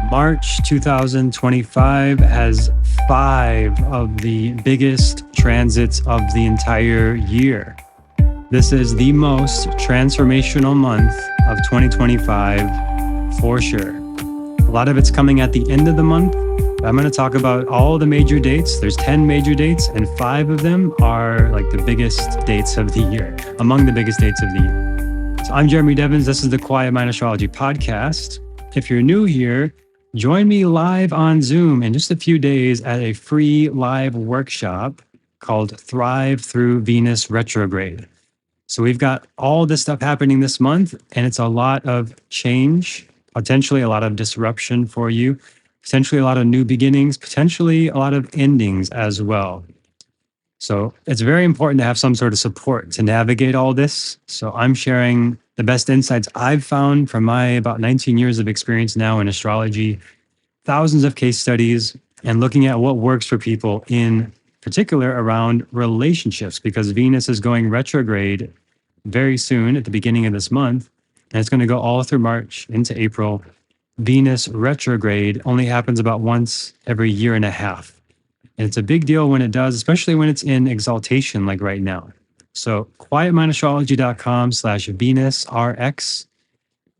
March 2025 has 5 of the biggest transits of the entire year. This is the most transformational month of 2025 for sure. A lot of it's coming at the end of the month. I'm going to talk about all the major dates. There's 10 major dates, and 5 of them are like the biggest dates of the year, among the biggest dates of the year. So I'm Jeremy Devins. This is the Quiet Mind Astrology Podcast. If you're new here, join me live on Zoom in just a few days at a free live workshop called Thrive Through Venus Retrograde. So we've got all this stuff happening this month, and it's a lot of change, potentially a lot of disruption for you, potentially a lot of new beginnings, potentially a lot of endings as well. So it's very important to have some sort of support to navigate all this. So I'm sharing the best insights I've found from my about 19 years of experience now in astrology, thousands of case studies, and looking at what works for people in particular around relationships, because Venus is going retrograde very soon at the beginning of this month, and it's going to go all through March into April. Venus retrograde only happens about once every year and a half. And it's a big deal when it does, especially when it's in exaltation like right now. So quietmindastrology.com/VenusRx,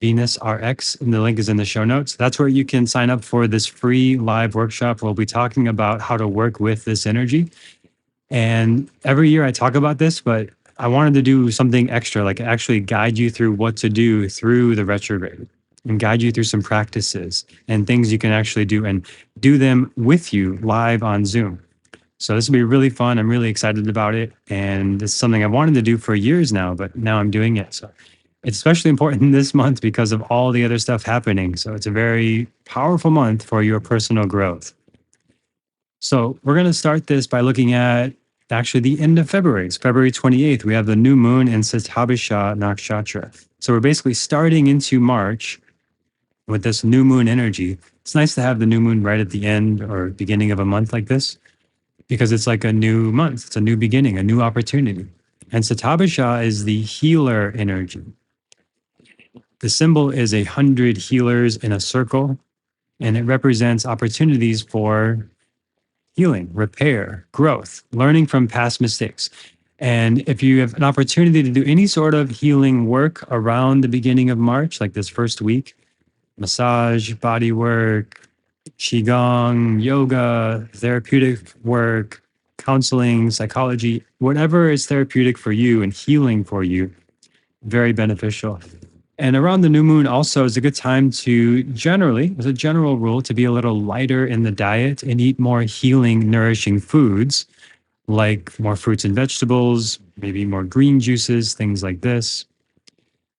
VenusRx, and the link is in the show notes. That's where you can sign up for this free live workshop. We'll be talking about how to work with this energy. And every year I talk about this, but I wanted to do something extra, like actually guide you through what to do through the retrograde and guide you through some practices and things you can actually do and do them with you live on Zoom. So this will be really fun. I'm really excited about it. And it's something I wanted to do for years now, but now I'm doing it. So it's especially important this month because of all the other stuff happening. So it's a very powerful month for your personal growth. So we're going to start this by looking at actually the end of February. It's February 28th. We have the new moon in Satabhisha Nakshatra. So we're basically starting into March with this new moon energy. It's nice to have the new moon right at the end or beginning of a month like this, because it's like a new month. It's a new beginning, a new opportunity. And Satabhisha is the healer energy. The symbol is 100 healers in a circle, and it represents opportunities for healing, repair, growth, learning from past mistakes. And if you have an opportunity to do any sort of healing work around the beginning of March, like this first week, massage, bodywork, qigong, yoga, therapeutic work, counseling, psychology, whatever is therapeutic for you and healing for you, very beneficial. And around the new moon also is a good time to generally, as a general rule, to be a little lighter in the diet and eat more healing, nourishing foods, like more fruits and vegetables, maybe more green juices, things like this.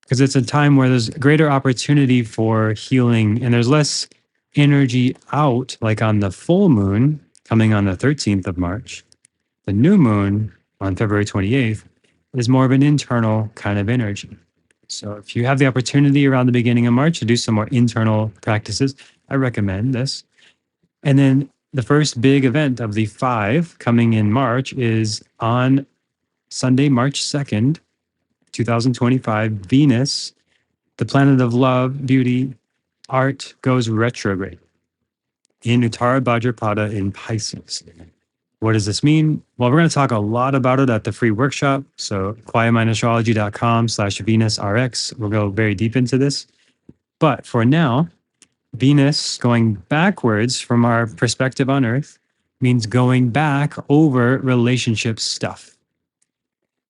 Because it's a time where there's greater opportunity for healing and there's less energy out, like on the full moon coming on the 13th of March. The new moon on February 28th is more of an internal kind of energy. So if you have the opportunity around the beginning of March to do some more internal practices, I recommend this. And then the first big event of the 5 coming in March is on Sunday, March 2nd, 2025, Venus, the planet of love, beauty, art, goes retrograde in Uttara Bhadrapada in Pisces. What does this mean? Well, we're going to talk a lot about it at the free workshop. So quietmindastrology.com/VenusRx. We'll go very deep into this. But for now, Venus going backwards from our perspective on Earth means going back over relationship stuff.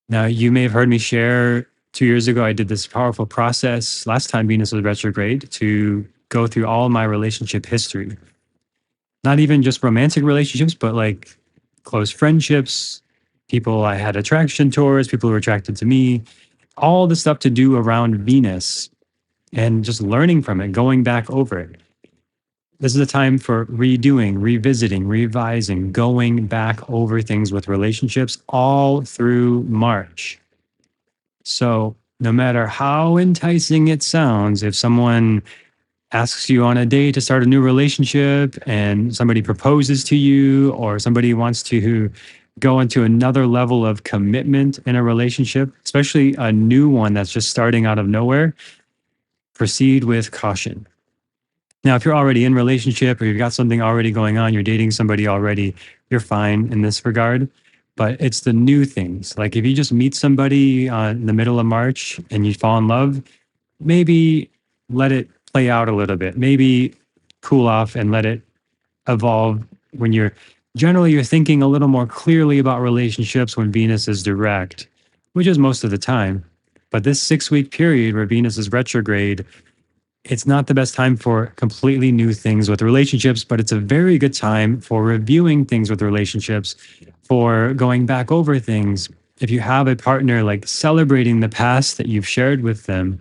Now, you may have heard me share 2 years ago, I did this powerful process last time Venus was retrograde to go through all my relationship history. Not even just romantic relationships, but like close friendships, people I had attraction towards, people who were attracted to me, all the stuff to do around Venus and just learning from it, going back over it. This is a time for redoing, revisiting, revising, going back over things with relationships all through March. So no matter how enticing it sounds, if someone asks you on a date to start a new relationship and somebody proposes to you or somebody wants to go into another level of commitment in a relationship, especially a new one that's just starting out of nowhere, proceed with caution. Now, if you're already in relationship or you've got something already going on, you're dating somebody already, you're fine in this regard. But it's the new things. Like if you just meet somebody in the middle of March and you fall in love, maybe let it play out a little bit. Maybe cool off and let it evolve when you're thinking a little more clearly about relationships when Venus is direct, which is most of the time. But this 6 week period where Venus is retrograde, it's not the best time for completely new things with relationships, but it's a very good time for reviewing things with relationships, for going back over things. If you have a partner, like celebrating the past that you've shared with them,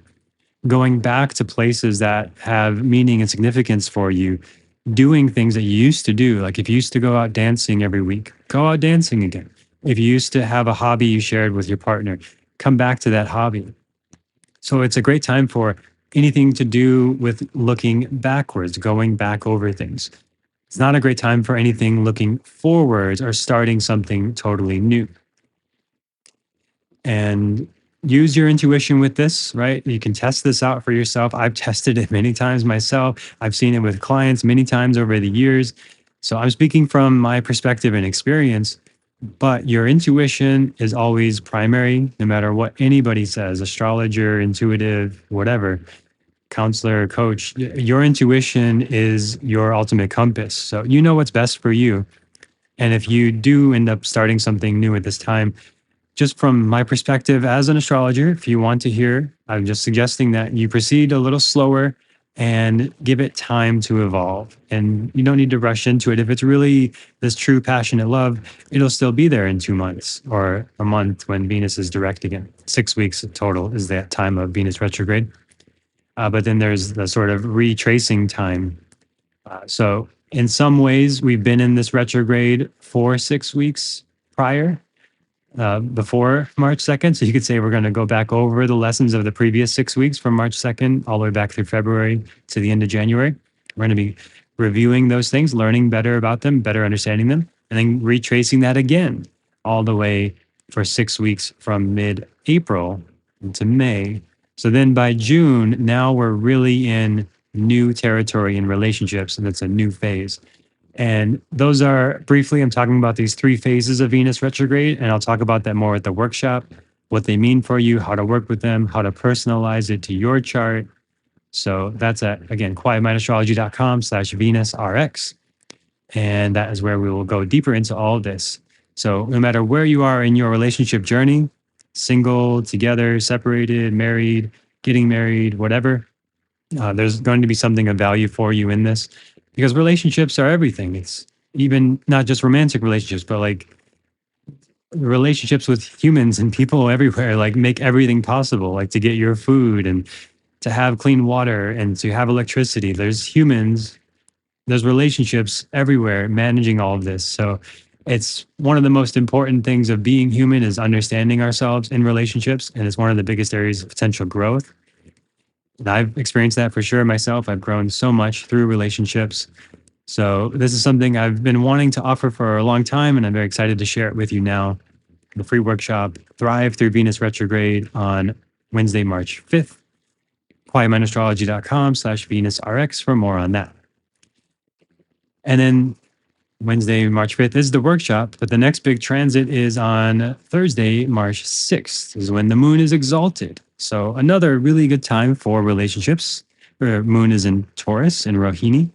going back to places that have meaning and significance for you, doing things that you used to do. Like if you used to go out dancing every week, go out dancing again. If you used to have a hobby you shared with your partner, come back to that hobby. So it's a great time for anything to do with looking backwards, going back over things. It's not a great time for anything looking forwards or starting something totally new. And use your intuition with this, right? You can test this out for yourself. I've tested it many times myself. I've seen it with clients many times over the years. So I'm speaking from my perspective and experience, but your intuition is always primary, no matter what anybody says, astrologer, intuitive, whatever, counselor, coach. Your intuition is your ultimate compass. So you know what's best for you. And if you do end up starting something new at this time, just from my perspective as an astrologer, if you want to hear, I'm just suggesting that you proceed a little slower and give it time to evolve. And you don't need to rush into it. If it's really this true passionate love, it'll still be there in 2 months or a month when Venus is direct again. 6 weeks total is that time of Venus retrograde. But then there's the sort of retracing time. So in some ways, we've been in this retrograde for 6 weeks prior, before March 2nd. So you could say we're going to go back over the lessons of the previous 6 weeks from March 2nd all the way back through February to the end of January. We're going to be reviewing those things, learning better about them, better understanding them, and then retracing that again all the way for 6 weeks from mid-April to May. So then by June, now we're really in new territory in relationships, and it's a new phase. And those are briefly, I'm talking about these 3 phases of Venus retrograde, and I'll talk about that more at the workshop, what they mean for you, how to work with them, how to personalize it to your chart. So that's at, again, quietmindastrology.com/VenusRx. And that is where we will go deeper into all of this. So no matter where you are in your relationship journey, single, together, separated, married, getting married, whatever, there's going to be something of value for you in this, because relationships are everything. It's even not just romantic relationships, but like relationships with humans and people everywhere, like make everything possible, like to get your food and to have clean water and to have electricity. There's humans, there's relationships everywhere managing all of this. So it's one of the most important things of being human is understanding ourselves in relationships. And it's one of the biggest areas of potential growth. And I've experienced that for sure myself. I've grown so much through relationships. So this is something I've been wanting to offer for a long time, and I'm very excited to share it with you now. The free workshop, Thrive Through Venus Retrograde, on Wednesday, March 5th. quietmindastrology.com/VenusRx for more on that. And then Wednesday, March 5th is the workshop, but the next big transit is on Thursday, March 6th, is when the moon is exalted. So another really good time for relationships. The moon is in Taurus, in Rohini.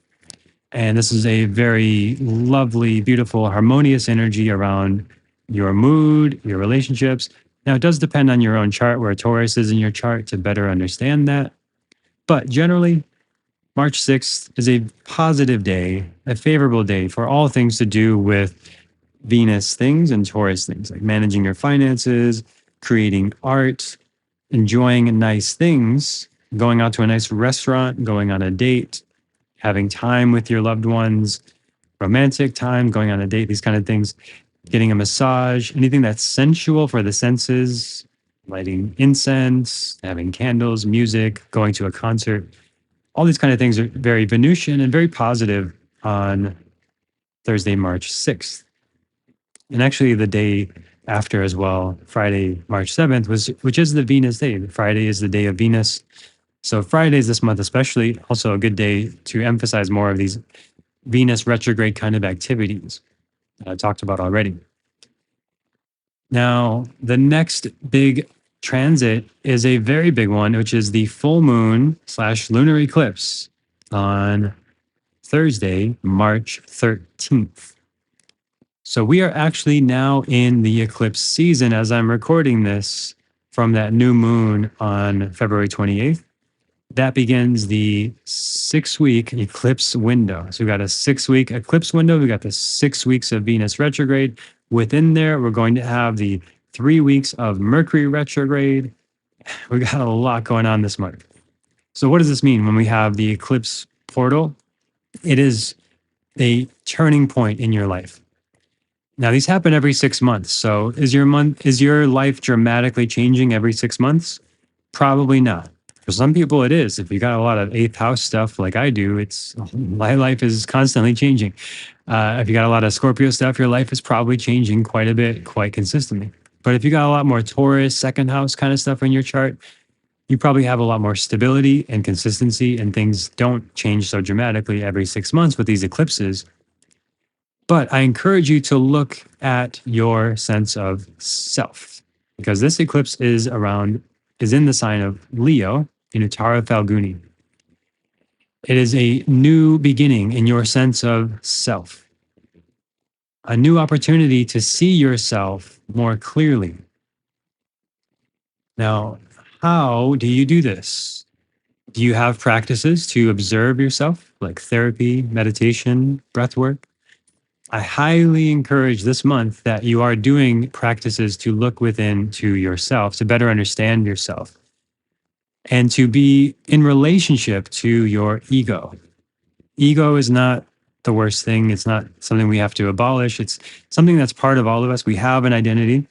And this is a very lovely, beautiful, harmonious energy around your mood, your relationships. Now, it does depend on your own chart, where Taurus is in your chart, to better understand that. But generally, March 6th is a positive day, a favorable day for all things to do with Venus things and Taurus things, like managing your finances, creating art, enjoying nice things, going out to a nice restaurant, going on a date, having time with your loved ones, romantic time, going on a date, these kind of things, getting a massage, anything that's sensual for the senses, lighting incense, having candles, music, going to a concert. All these kind of things are very Venusian and very positive on Thursday, March 6th. And actually the day after as well, Friday, March 7th, which is the Venus day. Friday is the day of Venus. So Fridays this month, especially, also a good day to emphasize more of these Venus retrograde kind of activities that I talked about already. Now, the next big transit is a very big one, which is the full moon slash lunar eclipse on Thursday, March 13th. So we are actually now in the eclipse season as I'm recording this from that new moon on February 28th. That begins the 6-week eclipse window. So we got a 6-week eclipse window. We got the 6 weeks of Venus retrograde. Within there, we're going to have the 3 weeks of Mercury retrograde. We got a lot going on this month. So what does this mean when we have the eclipse portal? It is a turning point in your life. Now these happen every 6 months. So is your life dramatically changing every 6 months? Probably not. For some people, it is. If you got a lot of eighth house stuff like I do, it's my life is constantly changing. If you got a lot of Scorpio stuff, your life is probably changing quite a bit, quite consistently. But if you got a lot more Taurus, second house kind of stuff in your chart, you probably have a lot more stability and consistency, and things don't change so dramatically every 6 months with these eclipses. But I encourage you to look at your sense of self, because this eclipse is in the sign of Leo in Uttara Phalguni. It is a new beginning in your sense of self, a new opportunity to see yourself more clearly. Now, how do you do this? Do you have practices to observe yourself, like therapy, meditation, breath work? I highly encourage this month that you are doing practices to look within to yourself, to better understand yourself, and to be in relationship to your ego. Ego is not the worst thing. It's not something we have to abolish. It's something that's part of all of us. We have an identity.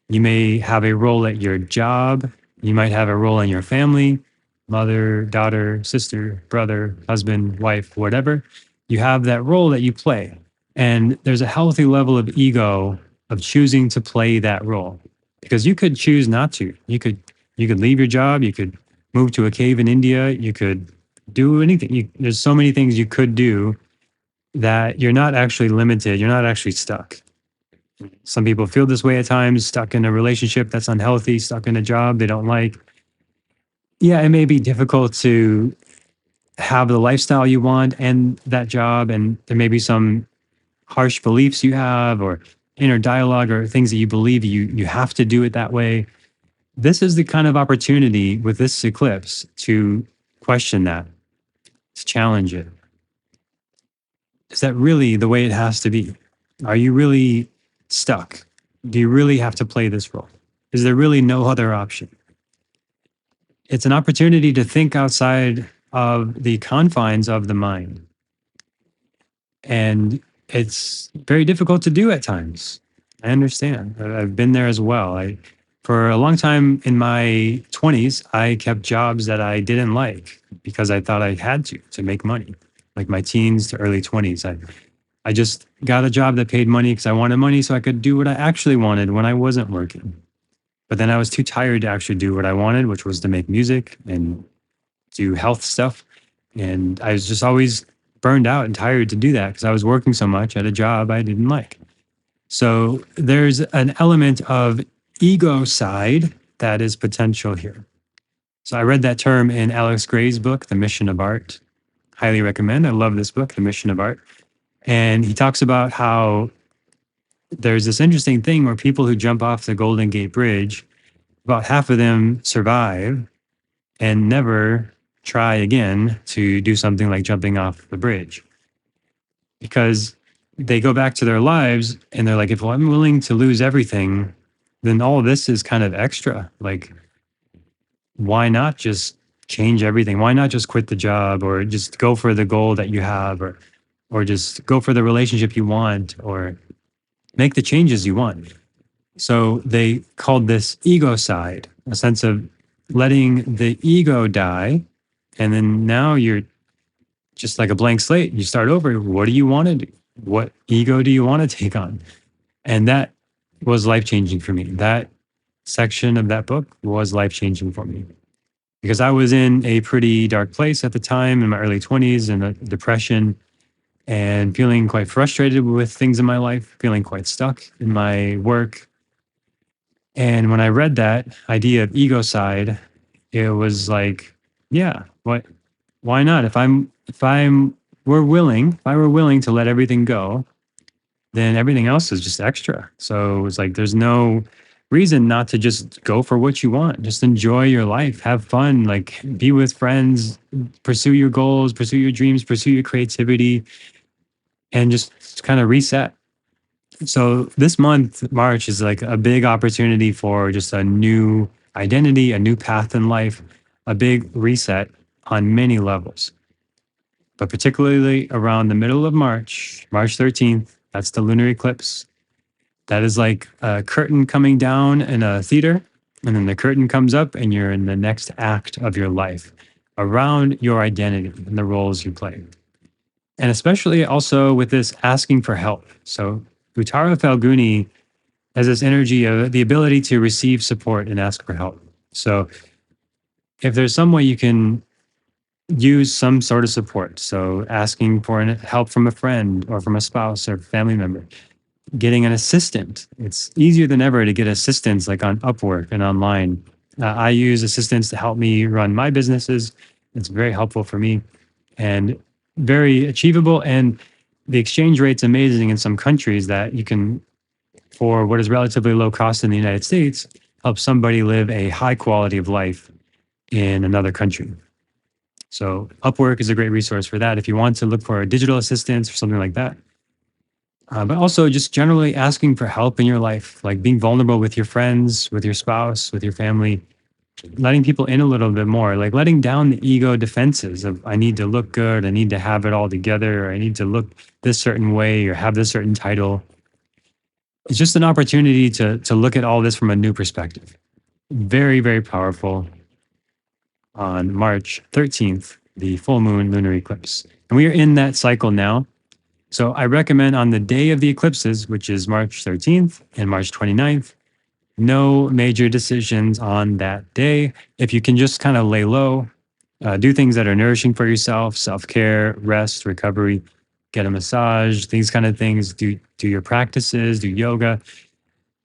You may have a role at your job. You might have a role in your family, mother, daughter, sister, brother, husband, wife, whatever. You have that role that you play. And there's a healthy level of ego of choosing to play that role, because you could choose not to. You could leave your job. You could move to a cave in India. You could do anything. There's so many things you could do that you're not actually limited. You're not actually stuck. Some people feel this way at times, stuck in a relationship that's unhealthy, stuck in a job they don't like. Yeah, it may be difficult to have the lifestyle you want and that job, and there may be some harsh beliefs you have or inner dialogue or things that you believe you have to do it that way. This is the kind of opportunity with this eclipse to question that, to challenge it. Is that really the way it has to be? Are you really stuck? Do you really have to play this role? Is there really no other option? It's an opportunity to think outside of the confines of the mind. And it's very difficult to do at times. I understand. I've been there as well. For a long time in my 20s, I kept jobs that I didn't like because I thought I had to make money. Like my teens to early 20s, I just got a job that paid money because I wanted money so I could do what I actually wanted when I wasn't working. But then I was too tired to actually do what I wanted, which was to make music and do health stuff. And I was just always burned out and tired to do that because I was working so much at a job I didn't like. So there's an element of ego side that is potential here. So I read that term in Alex Gray's book, The Mission of Art. Highly recommend. I love this book, The Mission of Art. And he talks about how there's this interesting thing where people who jump off the Golden Gate Bridge, about half of them survive and never try again to do something like jumping off the bridge, because they go back to their lives and they're like, if I'm willing to lose everything, then all of this is kind of extra. Like, why not just change everything? Why not just quit the job, or just go for the goal that you have, or just go for the relationship you want, or make the changes you want? So they called this ego side, a sense of letting the ego die. And then now you're just like a blank slate. You start over. What do you want to do? What ego do you want to take on? And that was life changing for me. That section of that book was life changing for me. because I was in a pretty dark place at the time in my early 20s and a depression and feeling quite frustrated with things in my life, feeling quite stuck in my work. And when I read that idea of ego side, it was like, yeah, why not? If I were willing to let everything go, then everything else is just extra. So it's like there's no reason not to just go for what you want. Just enjoy your life, have fun, like be with friends, pursue your goals, pursue your dreams, pursue your creativity, and just kind of reset. So this month, March, is like a big opportunity for just a new identity, a new path in life, a big reset on many levels. But particularly around the middle of March, March 13th, that's the lunar eclipse. That is like a curtain coming down in a theater, and then the curtain comes up, and you're in the next act of your life around your identity and the roles you play. And especially also with this asking for help. So, Uttara Phalguni has this energy of the ability to receive support and ask for help. So, if there's some way you can use some sort of support, so asking for help from a friend or from a spouse or family member, getting an assistant. It's easier than ever to get assistants like on Upwork and online. I use assistants to help me run my businesses. It's very helpful for me and very achievable. And the exchange rate's amazing in some countries that you can, for what is relatively low cost in the United States, help somebody live a high quality of life in another country. So Upwork is a great resource for that if you want to look for digital assistants or something like that. But also just generally asking for help in your life, like being vulnerable with your friends, with your spouse, with your family, letting people in a little bit more, like letting down the ego defenses of I need to look good, I need to have it all together, or I need to look this certain way or have this certain title. It's just an opportunity to look at all this from a new perspective. Very, very powerful on March 13th, the full moon lunar eclipse. And we are in that cycle now. So I recommend on the day of the eclipses, which is March 13th and March 29th, no major decisions on that day. If you can just kind of lay low, do things that are nourishing for yourself, self-care, rest, recovery, get a massage, these kind of things, do your practices, do yoga,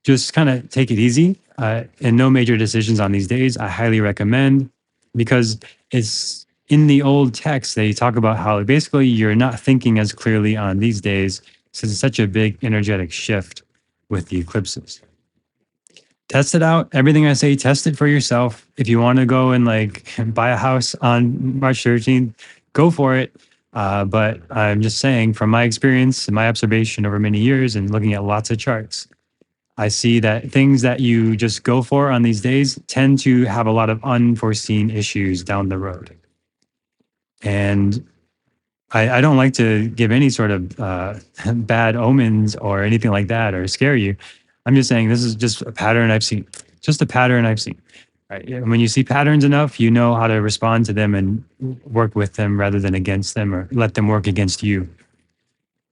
just kind of take it easy and no major decisions on these days. I highly recommend because it's in the old text, they talk about how basically you're not thinking as clearly on these days since it's such a big energetic shift with the eclipses. Test it out. Everything I say, test it for yourself. If you want to go and like buy a house on March 13th, go for it. But I'm just saying from my experience and my observation over many years and looking at lots of charts, I see that things that you just go for on these days tend to have a lot of unforeseen issues down the road. And I don't like to give any sort of bad omens or anything like that or scare you. I'm just saying this is just a pattern I've seen, just a pattern I've seen. Right? And when you see patterns enough, you know how to respond to them and work with them rather than against them or let them work against you.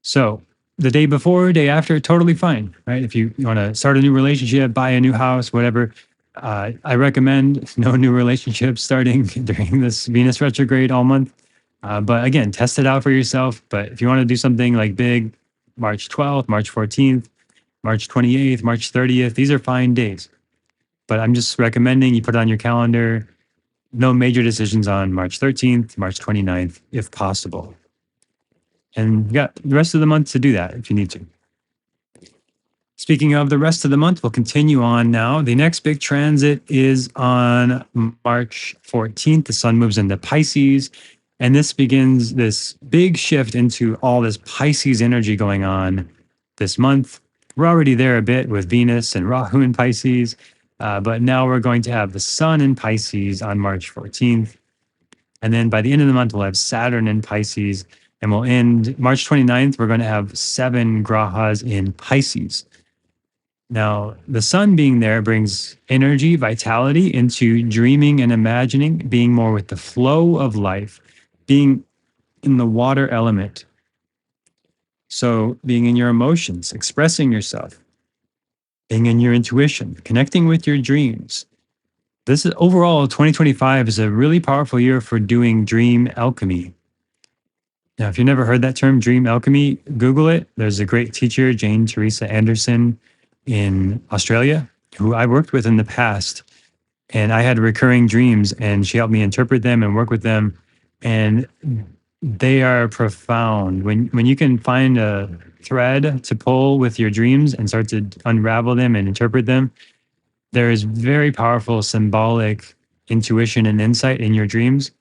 So the day before, day after, totally fine, right? If you want to start a new relationship, buy a new house, whatever, I recommend no new relationships starting during this Venus retrograde all month. But again, test it out for yourself. But if you want to do something like big, March 12th, March 14th, March 28th, March 30th, these are fine days. But I'm just recommending you put it on your calendar. No major decisions on March 13th, March 29th, if possible. And you got the rest of the month to do that if you need to. Speaking of the rest of the month, we'll continue on now. The next big transit is on March 14th. The sun moves into Pisces, and this begins this big shift into all this Pisces energy going on this month. We're already there a bit with Venus and Rahu in Pisces, but now we're going to have the sun in Pisces on March 14th. And then by the end of the month, we'll have Saturn in Pisces, and we'll end March 29th. We're going to have 7 grahas in Pisces. Now, the sun being there brings energy, vitality into dreaming and imagining, being more with the flow of life, being in the water element. So, being in your emotions, expressing yourself, being in your intuition, connecting with your dreams, This is overall 2025 is a really powerful year for doing dream alchemy. Now, if you've never heard that term, dream alchemy, Google it. There's a great teacher, Jane Teresa Anderson in Australia, who I worked with in the past. And I had recurring dreams, and she helped me interpret them and work with them. And they are profound. When you can find a thread to pull with your dreams and start to unravel them and interpret them, there is very powerful symbolic intuition and insight in your dreams.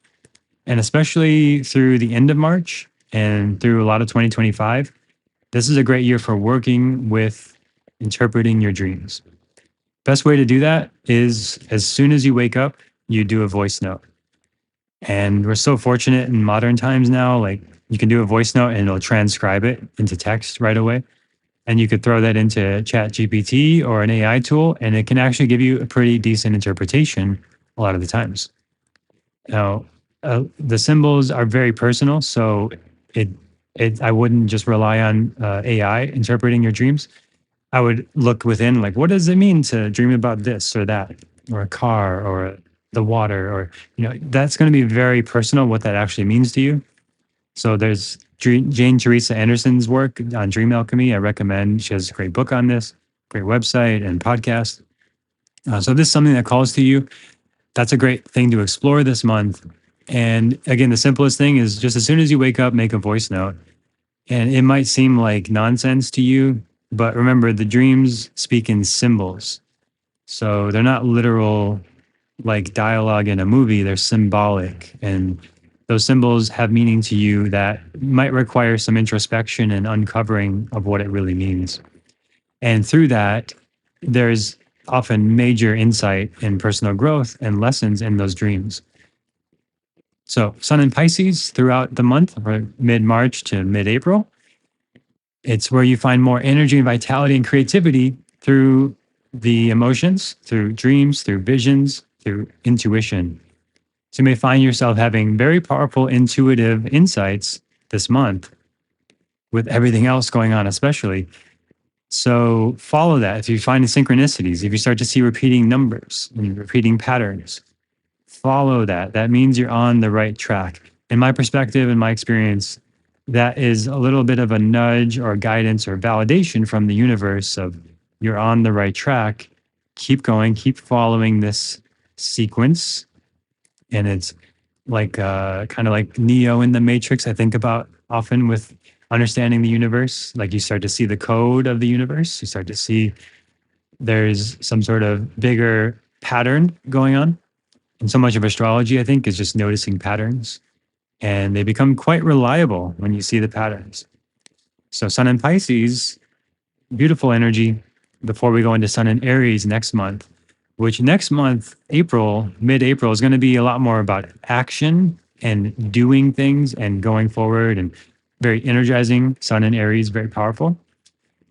And especially through the end of March and through a lot of 2025, this is a great year for working with interpreting your dreams. Best way to do that is as soon as you wake up, you do a voice note. And we're so fortunate in modern times now, like you can do a voice note and it'll transcribe it into text right away. And you could throw that into Chat GPT or an AI tool, and it can actually give you a pretty decent interpretation a lot of the times. Now, the symbols are very personal, so it I wouldn't just rely on AI interpreting your dreams. I would look within, like, what does it mean to dream about this or that, or a car, or the water, or that's going to be very personal what that actually means to you. So there's Jane Teresa Anderson's work on dream alchemy. I recommend. She has a great book on this, great website and podcast. So if this is something that calls to you, that's a great thing to explore this month. And again, the simplest thing is just as soon as you wake up, make a voice note. And it might seem like nonsense to you, but remember, the dreams speak in symbols. So they're not literal like dialogue in a movie, they're symbolic. And those symbols have meaning to you that might require some introspection and uncovering of what it really means. And through that, there's often major insight and personal growth and lessons in those dreams. So, Sun in Pisces throughout the month, or mid March to mid April, it's where you find more energy and vitality and creativity through the emotions, through dreams, through visions, through intuition. So, you may find yourself having very powerful intuitive insights this month with everything else going on, especially. So, follow that. If you find synchronicities, if you start to see repeating numbers and repeating patterns, follow that. That means you're on the right track. In my perspective, in my experience, that is a little bit of a nudge or guidance or validation from the universe of you're on the right track. Keep going, keep following this sequence. And it's like kind of like Neo in the Matrix, I think about often with understanding the universe. Like you start to see the code of the universe. You start to see there's some sort of bigger pattern going on. And so much of astrology, I think, is just noticing patterns. And they become quite reliable when you see the patterns. So Sun in Pisces, beautiful energy before we go into Sun in Aries next month, which next month, April, mid-April, is going to be a lot more about action and doing things and going forward and very energizing. Sun in Aries, very powerful.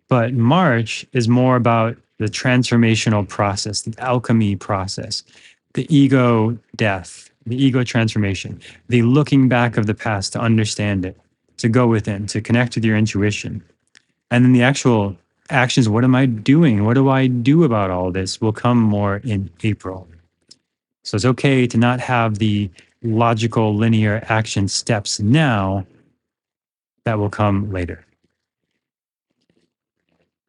But March is more about the transformational process, the alchemy process, the ego death, the ego transformation, the looking back of the past to understand it, to go within, to connect with your intuition. And then the actual actions, what am I doing? What do I do about all this will come more in April. So it's okay to not have the logical linear action steps now. That will come later.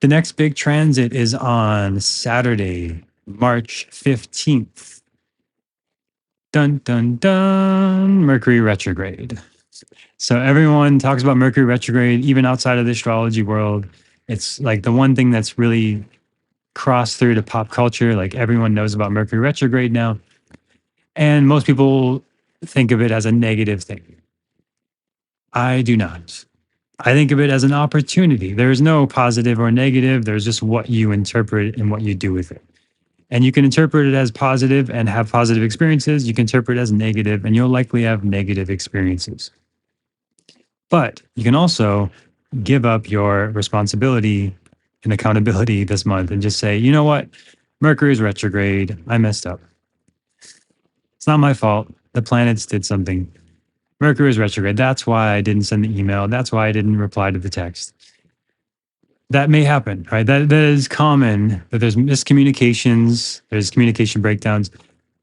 The next big transit is on Saturday, March 15th. Dun, dun, dun, Mercury retrograde. So everyone talks about Mercury retrograde, even outside of the astrology world. It's like the one thing that's really crossed through to pop culture. Like everyone knows about Mercury retrograde now. And most people think of it as a negative thing. I do not. I think of it as an opportunity. There is no positive or negative. There's just what you interpret and what you do with it. And you can interpret it as positive and have positive experiences. You can interpret it as negative and you'll likely have negative experiences. But you can also give up your responsibility and accountability this month and just say, you know what? Mercury is retrograde. I messed up. It's not my fault. The planets did something. Mercury is retrograde. That's why I didn't send the email. That's why I didn't reply to the text. That may happen, right? That is common, that there's miscommunications, there's communication breakdowns.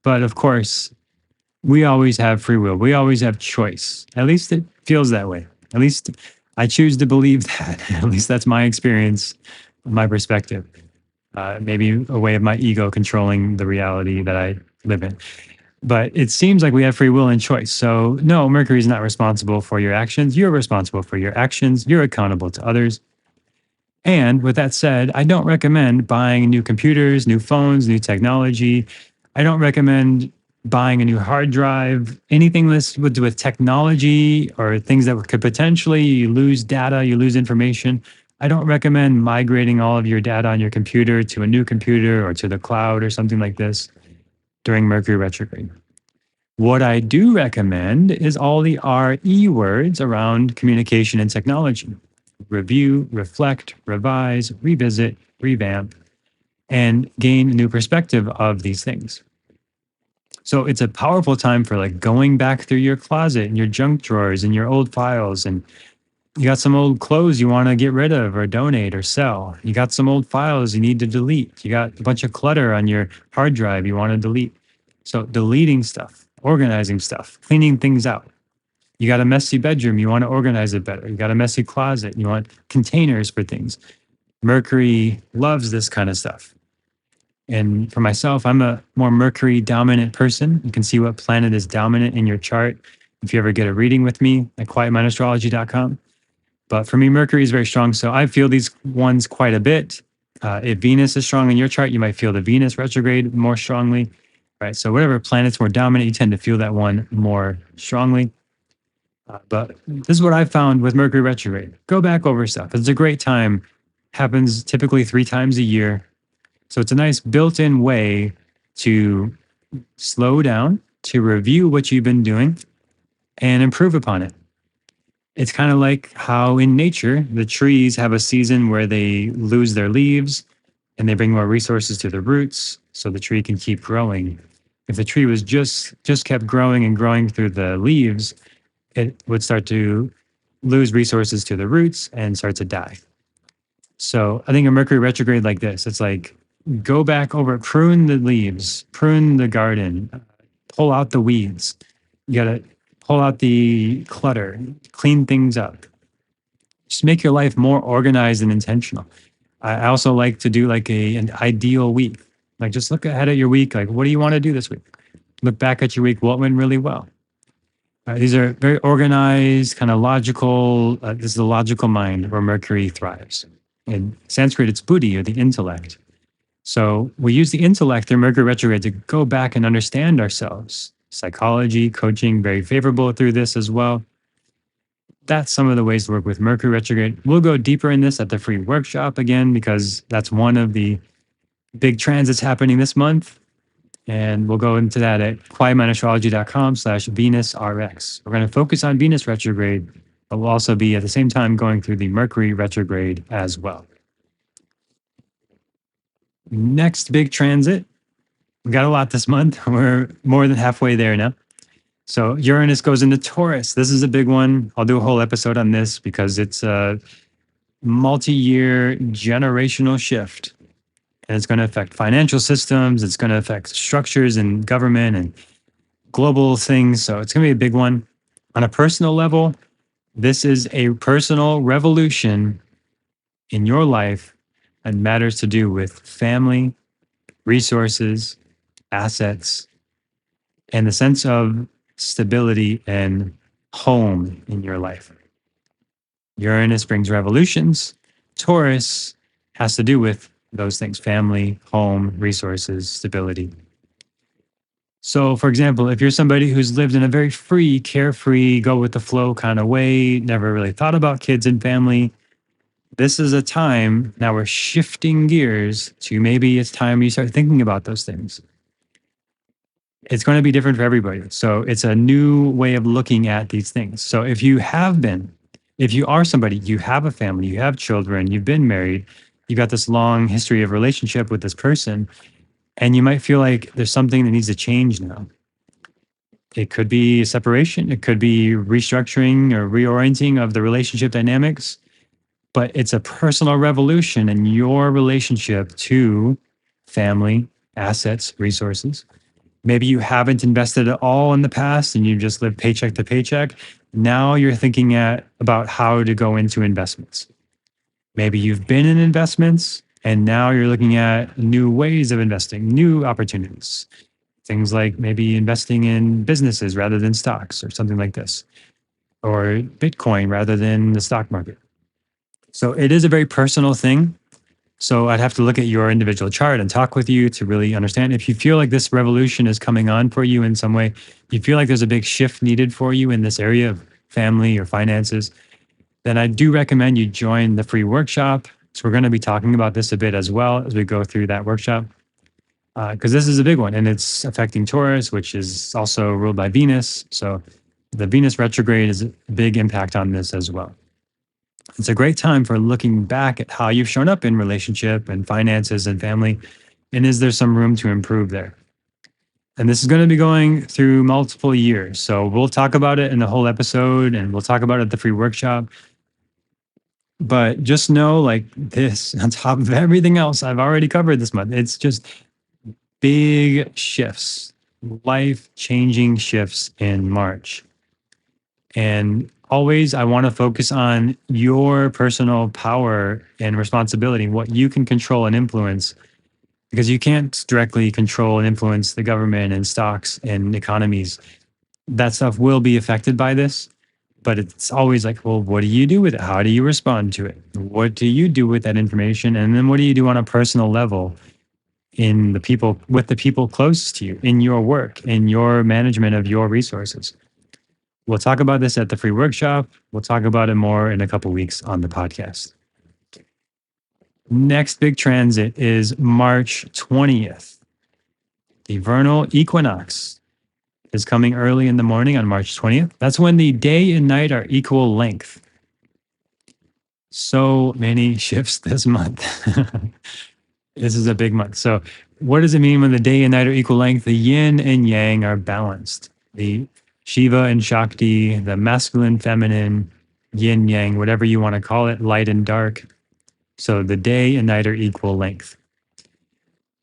But of course, we always have free will. We always have choice. At least it feels that way. At least I choose to believe that. At least that's my experience, my perspective. Maybe a way of my ego controlling the reality that I live in. But it seems like we have free will and choice. So, no, Mercury is not responsible for your actions. You're responsible for your actions. You're accountable to others. And with that said, I don't recommend buying new computers, new phones, new technology. I don't recommend buying a new hard drive, anything this would do with technology or things that could potentially you lose data, you lose information. I don't recommend migrating all of your data on your computer to a new computer or to the cloud or something like this during Mercury retrograde. What I do recommend is all the RE words around communication and technology: review, reflect, revise, revisit, revamp, and gain a new perspective of these things. So it's a powerful time for like going back through your closet and your junk drawers and your old files. And you got some old clothes you want to get rid of or donate or sell. You got some old files you need to delete. You got a bunch of clutter on your hard drive you want to delete. So deleting stuff, organizing stuff, cleaning things out. You got a messy bedroom, you want to organize it better. You got a messy closet, you want containers for things. Mercury loves this kind of stuff. And for myself, I'm a more Mercury dominant person. You can see what planet is dominant in your chart if you ever get a reading with me at quietmindastrology.com. But for me, Mercury is very strong. So I feel these ones quite a bit. If Venus is strong in your chart, you might feel the Venus retrograde more strongly. Right. So whatever planet's more dominant, you tend to feel that one more strongly. But this is what I found with Mercury retrograde. Go back over stuff. It's a great time. Happens typically 3 times a year. So it's a nice built-in way to slow down, to review what you've been doing and improve upon it. It's kind of like how in nature, the trees have a season where they lose their leaves and they bring more resources to the roots so the tree can keep growing. If the tree was just kept growing and growing through the leaves, it would start to lose resources to the roots and start to die. So I think a Mercury retrograde like this, it's like go back over, prune the leaves, prune the garden, pull out the weeds. You got to pull out the clutter, clean things up. Just make your life more organized and intentional. I also like to do like an ideal week. Like just look ahead at your week. Like, what do you want to do this week? Look back at your week. What went really well? These are very organized, kind of logical. This is the logical mind where Mercury thrives. In Sanskrit, it's buddhi, or the intellect. So we use the intellect through Mercury retrograde to go back and understand ourselves. Psychology, coaching, very favorable through this as well. That's some of the ways to work with Mercury retrograde. We'll go deeper in this at the free workshop again, because that's one of the big transits happening this month. And we'll go into that at quietmindastrology.com/VenusRx. We're going to focus on Venus retrograde, but we'll also be at the same time going through the Mercury retrograde as well. Next big transit. We got a lot this month. We're more than halfway there now. So Uranus goes into Taurus. This is a big one. I'll do a whole episode on this because it's a multi-year generational shift. And it's going to affect financial systems. It's going to affect structures and government and global things. So it's going to be a big one. On a personal level, this is a personal revolution in your life that matters to do with family, resources, assets, and the sense of stability and home in your life. Uranus brings revolutions. Taurus has to do with those things: family, home, resources, stability. So, for example, if you're somebody who's lived in a very free, carefree, go with the flow kind of way, never really thought about kids and family, this is a time now we're shifting gears to maybe it's time you start thinking about those things. It's going to be different for everybody. So it's a new way of looking at these things. So if you are somebody, you have a family, you have children, you've been married, you've got this long history of relationship with this person, and you might feel like there's something that needs to change now. It could be a separation, it could be restructuring or reorienting of the relationship dynamics, but it's a personal revolution in your relationship to family, assets, resources. Maybe you haven't invested at all in the past and you just live paycheck to paycheck. Now you're thinking about how to go into investments. Maybe you've been in investments and now you're looking at new ways of investing, new opportunities. Things like maybe investing in businesses rather than stocks or something like this, or Bitcoin rather than the stock market. So it is a very personal thing. So I'd have to look at your individual chart and talk with you to really understand. If you feel like this revolution is coming on for you in some way, you feel like there's a big shift needed for you in this area of family or finances, then I do recommend you join the free workshop. So we're going to be talking about this a bit as well as we go through that workshop, because this is a big one and it's affecting Taurus, which is also ruled by Venus. So the Venus retrograde is a big impact on this as well. It's a great time for looking back at how you've shown up in relationship and finances and family. And is there some room to improve there? And this is going to be going through multiple years. So we'll talk about it in the whole episode and we'll talk about it at the free workshop. But just know, like this, on top of everything else I've already covered this month, it's just big shifts, life changing shifts in March. And always, I want to focus on your personal power and responsibility, what you can control and influence, because you can't directly control and influence the government and stocks and economies. That stuff will be affected by this. But it's always like, well, what do you do with it? How do you respond to it? What do you do with that information? And then what do you do on a personal level with the people closest to you, in your work, in your management of your resources? We'll talk about this at the free workshop. We'll talk about it more in a couple weeks on the podcast. Next big transit is March 20th. The vernal equinox is coming early in the morning on March 20th. That's when the day and night are equal length. So many shifts this month. This is a big month. So what does it mean when the day and night are equal length? The yin and yang are balanced. The Shiva and Shakti, the masculine, feminine, yin, yang, whatever you want to call it, light and dark. So the day and night are equal length.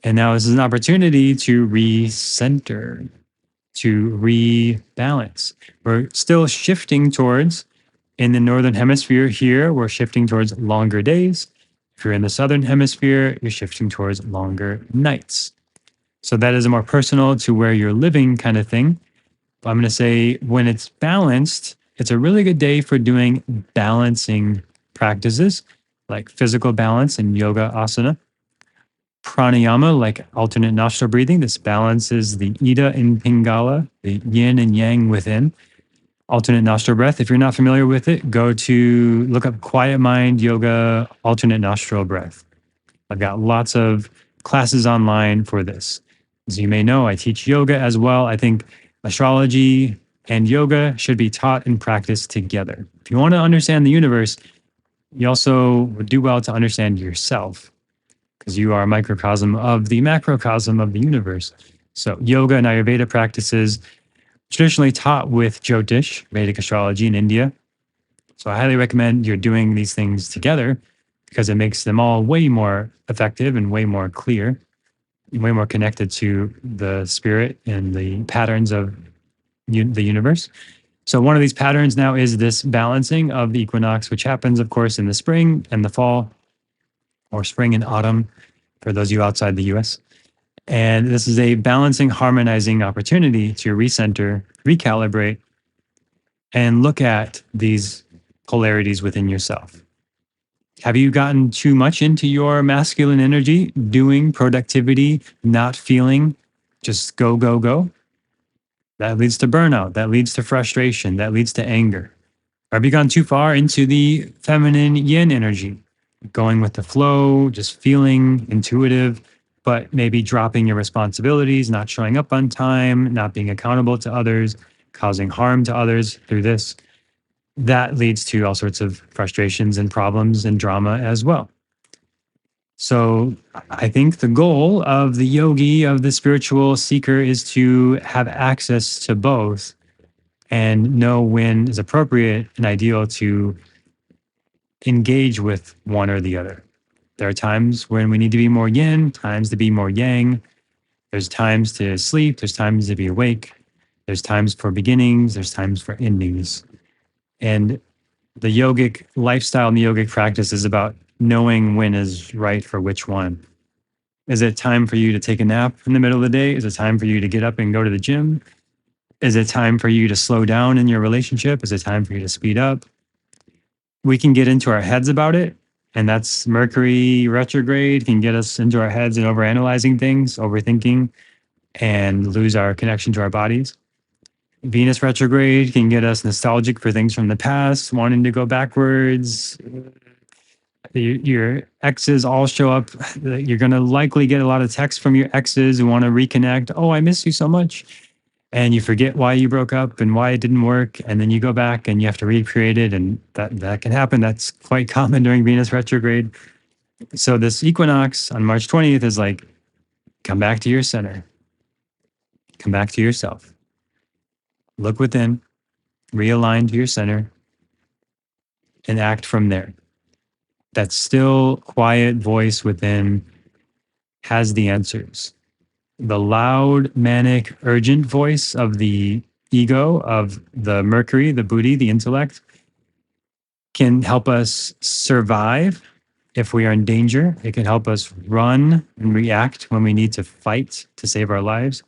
And now this is an opportunity to recenter, to rebalance. We're still shifting towards, in the northern hemisphere here, we're shifting towards longer days. If you're in the southern hemisphere, you're shifting towards longer nights. So that is a more personal to where you're living kind of thing. I'm going to say when it's balanced, it's a really good day for doing balancing practices like physical balance and yoga asana. Pranayama, like alternate nostril breathing. This balances the Ida and Pingala, the yin and yang within. Alternate nostril breath. If you're not familiar with it, look up Quiet Mind Yoga Alternate Nostril Breath. I've got lots of classes online for this. As you may know, I teach yoga as well. I think astrology and yoga should be taught and practiced together. If you want to understand the universe, you also would do well to understand yourself, because you are a microcosm of the macrocosm of the universe. So yoga and Ayurveda practices traditionally taught with Jyotish, Vedic astrology in India. So I highly recommend you're doing these things together because it makes them all way more effective and way more clear, way more connected to the spirit and the patterns of the universe. So one of these patterns now is this balancing of the equinox, which happens, of course, in the spring and the fall, or spring and autumn for those of you outside the US. And this is a balancing, harmonizing opportunity to recenter, recalibrate, and look at these polarities within yourself. Have you gotten too much into your masculine energy, doing productivity, not feeling, just go, go, go? That leads to burnout. That leads to frustration. That leads to anger. Or have you gone too far into the feminine yin energy, going with the flow, just feeling intuitive, but maybe dropping your responsibilities, not showing up on time, not being accountable to others, causing harm to others through this? That leads to all sorts of frustrations and problems and drama as well. So I think the goal of the yogi, of the spiritual seeker, is to have access to both and know when is appropriate and ideal to engage with one or the other. There are times when we need to be more yin, times to be more yang. There's times to sleep, there's times to be awake, there's times for beginnings, there's times for endings. And the yogic lifestyle and the yogic practice is about knowing when is right for which one. Is it time for you to take a nap in the middle of the day? Is it time for you to get up and go to the gym? Is it time for you to slow down in your relationship? Is it time for you to speed up? We can get into our heads about it. And that's Mercury retrograde can get us into our heads and overanalyzing things, overthinking, and lose our connection to our bodies. Venus retrograde can get us nostalgic for things from the past, wanting to go backwards. Your exes all show up. You're going to likely get a lot of texts from your exes who want to reconnect. Oh, I miss you so much. And you forget why you broke up and why it didn't work. And then you go back and you have to recreate it. And that can happen. That's quite common during Venus retrograde. So this equinox on March 20th is like, come back to your center. Come back to yourself. Look within, realign to your center, and act from there. That still quiet voice within has the answers. The loud, manic, urgent voice of the ego, of the Mercury, the Buddhi, the intellect, can help us survive if we are in danger. It can help us run and react when we need to fight to save our lives.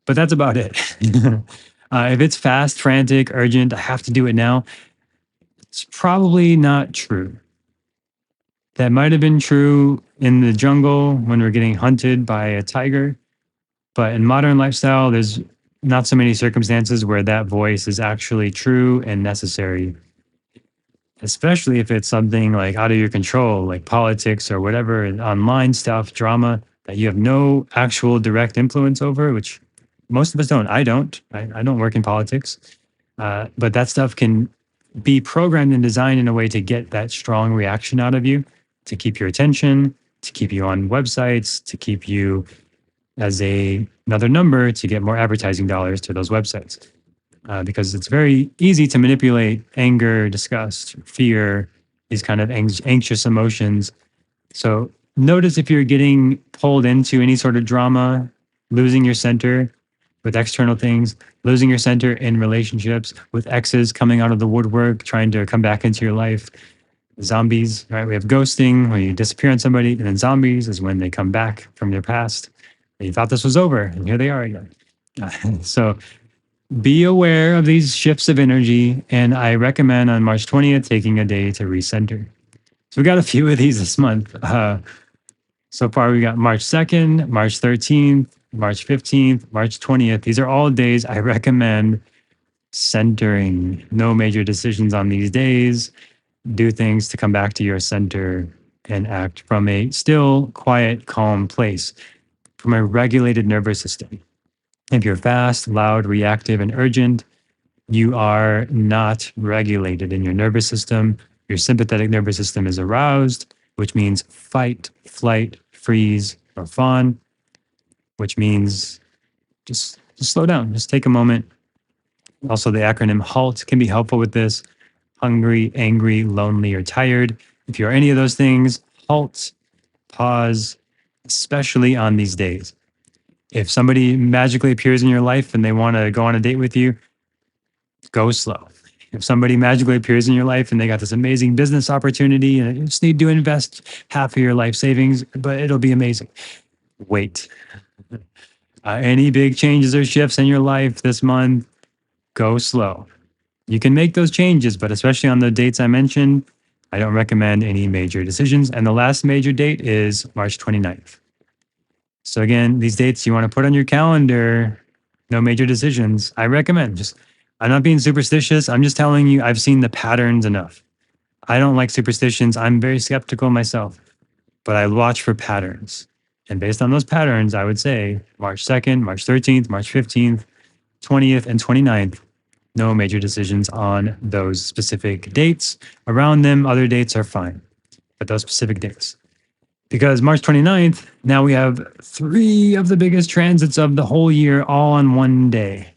But that's about it. If it's fast, frantic, urgent, I have to do it now, it's probably not true. That might have been true in the jungle when we're getting hunted by a tiger. But in modern lifestyle, there's not so many circumstances where that voice is actually true and necessary, especially if it's something like out of your control, like politics or whatever, and online stuff, drama that you have no actual direct influence over, which most of us don't. I don't. I don't work in politics. But that stuff can be programmed and designed in a way to get that strong reaction out of you, to keep your attention, to keep you on websites, to keep you as another number to get more advertising dollars to those websites. Because it's very easy to manipulate anger, disgust, fear, these kind of anxious emotions. So notice if you're getting pulled into any sort of drama, losing your center with external things, losing your center in relationships, with exes coming out of the woodwork, trying to come back into your life. Zombies, right? We have ghosting, where you disappear on somebody, and then zombies is when they come back from their past. You thought this was over, and here they are again. So be aware of these shifts of energy, and I recommend on March 20th taking a day to recenter. So we got a few of these this month. So far, we got March 2nd, March 13th, March 15th, March 20th. These are all days I recommend centering. No major decisions on these days. Do things to come back to your center and act from a still, quiet, calm place, from a regulated nervous system. If you're fast, loud, reactive, and urgent, you are not regulated in your nervous system. Your sympathetic nervous system is aroused, which means fight, flight, freeze, or fawn, which means just slow down, just take a moment. Also, the acronym HALT can be helpful with this. Hungry, angry, lonely, or tired. If you're any of those things, halt, pause, especially on these days. If somebody magically appears in your life and they want to go on a date with you, go slow. If somebody magically appears in your life and they got this amazing business opportunity and you just need to invest half of your life savings, but it'll be amazing, wait. Any big changes or shifts in your life this month, go slow. You can make those changes, but especially on the dates I mentioned, I don't recommend any major decisions. And the last major date is March 29th. So again, these dates you want to put on your calendar, no major decisions. I recommend I'm not being superstitious. I'm just telling you, I've seen the patterns enough. I don't like superstitions. I'm very skeptical myself, but I watch for patterns. And based on those patterns, I would say March 2nd, March 13th, March 15th, 20th, and 29th, no major decisions on those specific dates. Around them, other dates are fine, but those specific dates. Because March 29th, now we have 3 of the biggest transits of the whole year all on one day.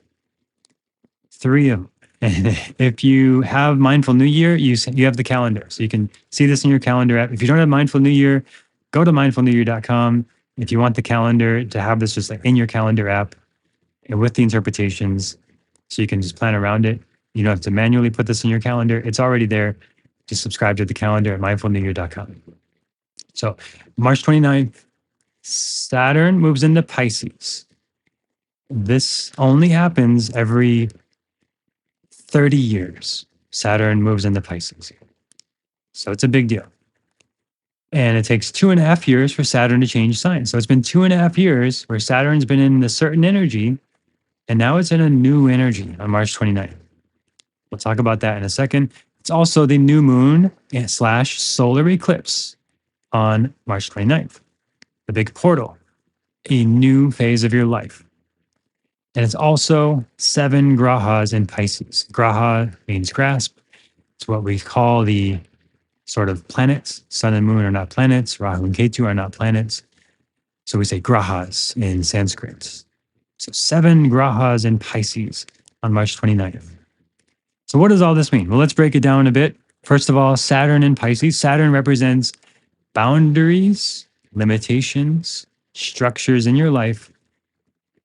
3 of them. And if you have Mindful New Year, you have the calendar. So you can see this in your calendar app. If you don't have Mindful New Year, go to mindfulnewyyear.com If you want the calendar to have this just like in your calendar app and with the interpretations, so you can just plan around it. You don't have to manually put this in your calendar. It's already there. Just subscribe to the calendar at mindfulnewyear.com. So March 29th, Saturn moves into Pisces. This only happens every 30 years. Saturn moves into Pisces. So it's a big deal. And it takes 2.5 years for Saturn to change signs. So it's been 2.5 years where Saturn's been in a certain energy, and now it's in a new energy on March 29th. We'll talk about that in a second. It's also the new moon / solar eclipse on March 29th, the big portal, a new phase of your life. And it's also 7 grahas in Pisces. Graha means grasp. It's what we call the sort of planets. Sun and moon are not planets. Rahu and Ketu are not planets. So we say grahas in Sanskrit. So 7 grahas in Pisces on March 29th. So what does all this mean? Well, let's break it down a bit. First of all, Saturn in Pisces. Saturn represents boundaries, limitations, structures in your life.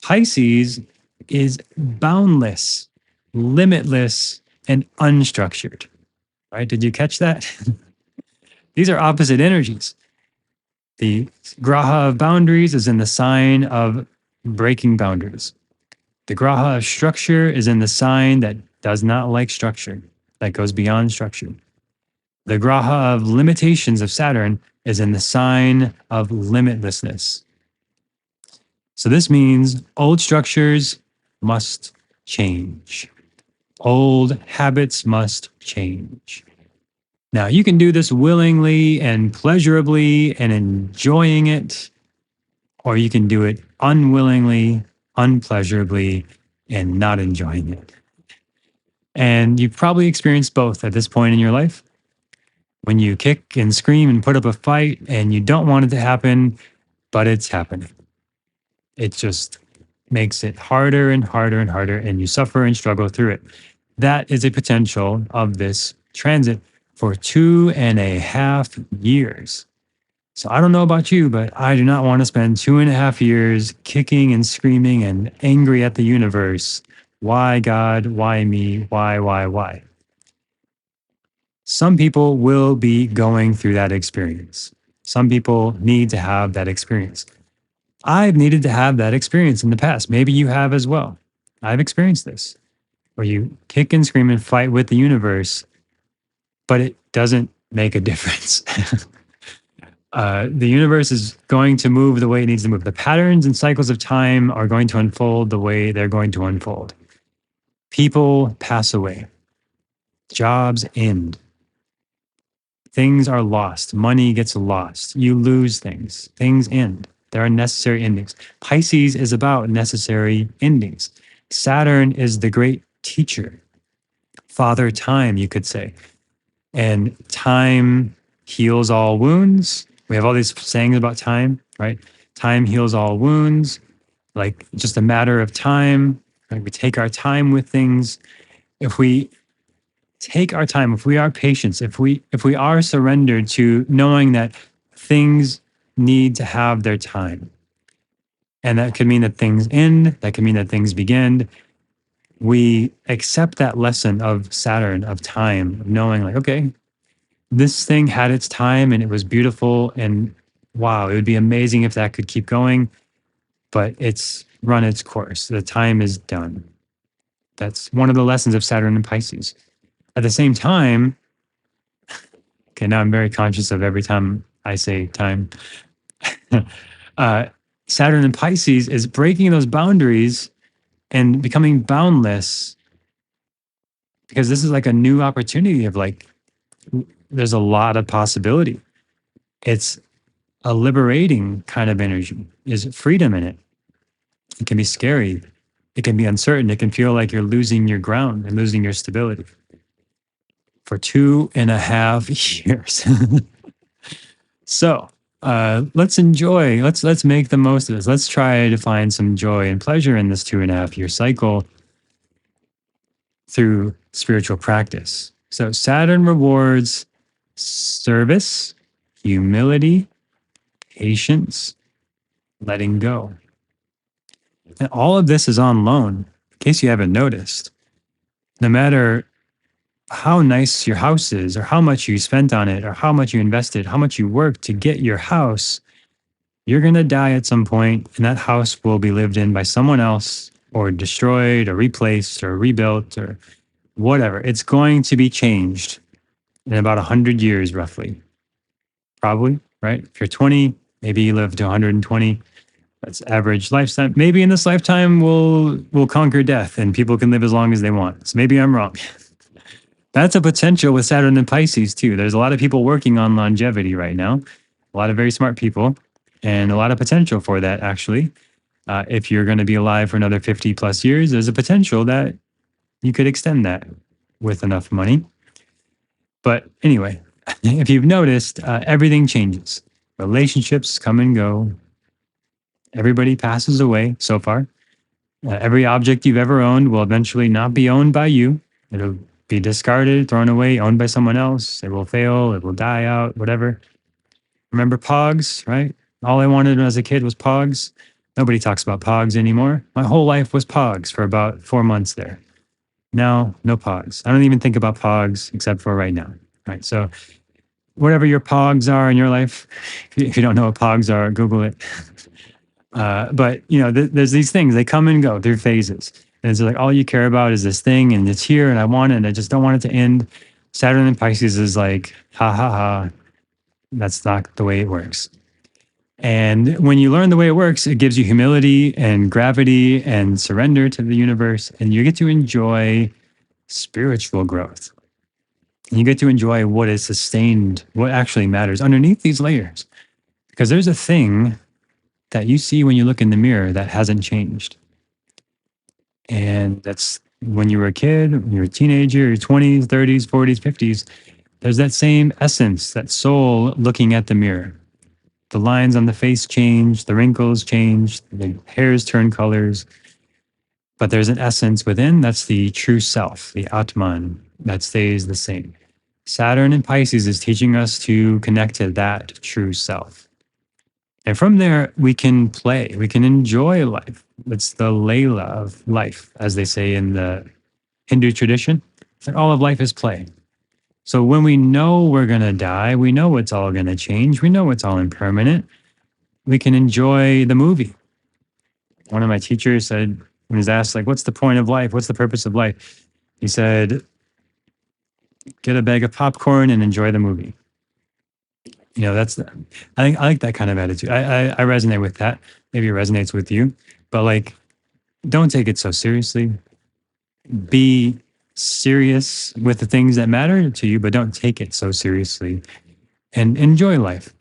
Pisces is boundless, limitless, and unstructured. Right? Did you catch that? These are opposite energies. The graha of boundaries is in the sign of breaking boundaries. The graha of structure is in the sign that does not like structure, that goes beyond structure. The graha of limitations of Saturn is in the sign of limitlessness. So this means old structures must change. Old habits must change. Now, you can do this willingly and pleasurably and enjoying it, or you can do it unwillingly, unpleasurably, and not enjoying it. And you've probably experienced both at this point in your life. When you kick and scream and put up a fight and you don't want it to happen, but it's happening. It just makes it harder and harder and harder, and you suffer and struggle through it. That is a potential of this transit for 2.5 years. So I don't know about you, but I do not want to spend 2.5 years kicking and screaming and angry at the universe. Why God? Why me? Why? Some people will be going through that experience. Some people need to have that experience. I've needed to have that experience in the past. Maybe you have as well. I've experienced this, where you kick and scream and fight with the universe, but it doesn't make a difference. The universe is going to move the way it needs to move. The patterns and cycles of time are going to unfold the way they're going to unfold. People pass away. Jobs end. Things are lost. Money gets lost. You lose things. Things end. There are necessary endings. Pisces is about necessary endings. Saturn is the great teacher. Father Time, you could say. And time heals all wounds. We have all these sayings about time, right? Time heals all wounds, like just a matter of time. Like we take our time with things. If we take our time, if we are patient, if we are surrendered to knowing that things need to have their time, and that could mean that things end, that could mean that things begin. We accept that lesson of Saturn, of time, of knowing like, okay, this thing had its time and it was beautiful, and wow, it would be amazing if that could keep going, but it's run its course. The time is done. That's one of the lessons of Saturn and Pisces. At the same time, okay, now I'm very conscious of every time I say time. Saturn and Pisces is breaking those boundaries and becoming boundless, because this is like a new opportunity of like, there's a lot of possibility. It's a liberating kind of energy. There's freedom in it. It can be scary. It can be uncertain. It can feel like you're losing your ground and losing your stability for 2.5 years. So let's enjoy. Let's make the most of this. Let's try to find some joy and pleasure in this 2.5 year cycle through spiritual practice. So Saturn rewards service, humility, patience, letting go. And all of this is on loan, in case you haven't noticed. No matter how nice your house is, or how much you spent on it, or how much you invested, how much you worked to get your house, you're going to die at some point, and that house will be lived in by someone else, or destroyed, or replaced, or rebuilt, or whatever. It's going to be changed in about 100 years, roughly. Probably, right? If you're 20, maybe you live to 120. That's average lifetime. Maybe in this lifetime we'll conquer death and people can live as long as they want. So maybe I'm wrong. That's a potential with Saturn and Pisces too. There's a lot of people working on longevity right now, a lot of very smart people, and a lot of potential for that actually. If you're going to be alive for another 50 plus years, there's a potential that you could extend that with enough money. But anyway, if you've noticed, everything changes. Relationships come and go. Everybody passes away so far. Every object you've ever owned will eventually not be owned by you. It'll be discarded, thrown away, owned by someone else. It will fail. It will die out, whatever. Remember Pogs, right? All I wanted as a kid was Pogs. Nobody talks about Pogs anymore. My whole life was Pogs for about 4 months there. Now, no Pogs. I don't even think about Pogs except for right now. Right. So whatever your Pogs are in your life, if you don't know what Pogs are, Google it. But there's these things, they come and go through phases. And it's like all you care about is this thing and it's here and I want it and I just don't want it to end. Saturn and Pisces is like, ha ha ha. That's not the way it works. And when you learn the way it works, it gives you humility and gravity and surrender to the universe. And you get to enjoy spiritual growth. And you get to enjoy what is sustained, what actually matters underneath these layers. Because there's a thing that you see when you look in the mirror that hasn't changed. And that's when you were a kid, when you were a teenager, your 20s, 30s, 40s, 50s, there's that same essence, that soul looking at the mirror. The lines on the face change, the wrinkles change, the hairs turn colors. But there's an essence within, that's the true self, the Atman, that stays the same. Saturn in Pisces is teaching us to connect to that true self. And from there, we can play, we can enjoy life. It's the Layla of life, as they say in the Hindu tradition, that all of life is play. So when we know we're going to die, we know it's all going to change, we know it's all impermanent, we can enjoy the movie. One of my teachers said, when he was asked, like, what's the point of life? What's the purpose of life? He said, get a bag of popcorn and enjoy the movie. That's, I like that kind of attitude. I resonate with that. Maybe it resonates with you, but like, don't take it so seriously. Be serious with the things that matter to you, but don't take it so seriously and enjoy life.